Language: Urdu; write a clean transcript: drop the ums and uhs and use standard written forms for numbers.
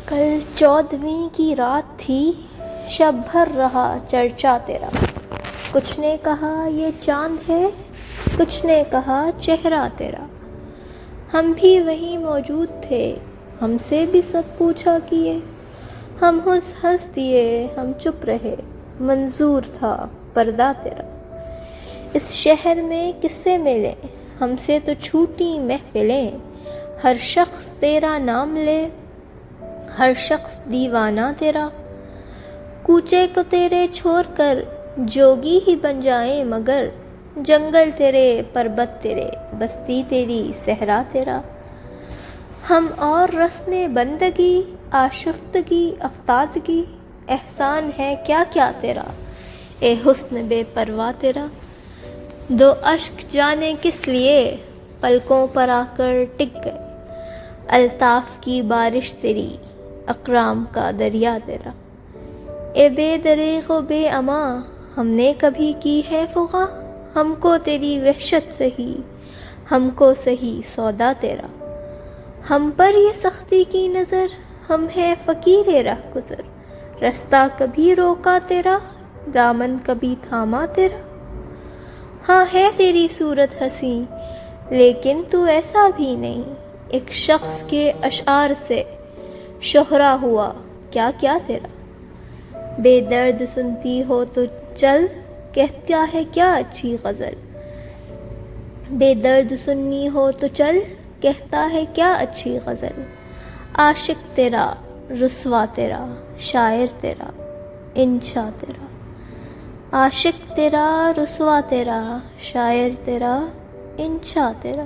کل 14ویں کی رات تھی، شب بھر رہا چرچا تیرا۔ کچھ نے کہا یہ چاند ہے، کچھ نے کہا چہرہ تیرا۔ ہم بھی وہیں موجود تھے، ہم سے بھی سب پوچھا کیے۔ ہم ہنس دیے، ہم چپ رہے، منظور تھا پردہ تیرا۔ اس شہر میں کس سے ملیں، ہم سے تو چھوٹی محفلیں۔ ہر شخص تیرا نام لے، ہر شخص دیوانہ تیرا۔ کوچے کو تیرے چھوڑ کر جوگی ہی بن جائیں مگر، جنگل تیرے پربت تیرے، بستی تیری صحرا تیرا۔ ہم اور رسم بندگی، آشفتگی افتادگی، احسان ہے کیا کیا تیرا، اے حسن بے پرواہ تیرا۔ دو اشک جانے کس لیے پلکوں پر آ کر ٹک گئے، الطاف کی بارش تیری، اکرام کا دریا تیرا۔ اے بے دریغ و بے امان، ہم نے کبھی کی ہے فغاں، ہم کو تیری وحشت سہی، ہم کو سہی سودا تیرا۔ ہم پر یہ سختی کی نظر، ہم ہیں فقیر رہ گزر، رستہ کبھی روکا تیرا، دامن کبھی تھاما تیرا۔ ہاں ہے تیری صورت حسیں لیکن تو ایسا بھی نہیں، ایک شخص کے اشعار سے شہرا ہوا کیا کیا تیرا۔ بے درد سنتی ہو تو چل، کہتا ہے کیا اچھی غزل۔ بے درد سننی ہو تو چل، کہتا ہے کیا اچھی غزل۔ عاشق تیرا رسوا تیرا، شاعر تیرا انشا تیرا۔ عاشق تیرا رسوا تیرا، شاعر تیرا انشا تیرا۔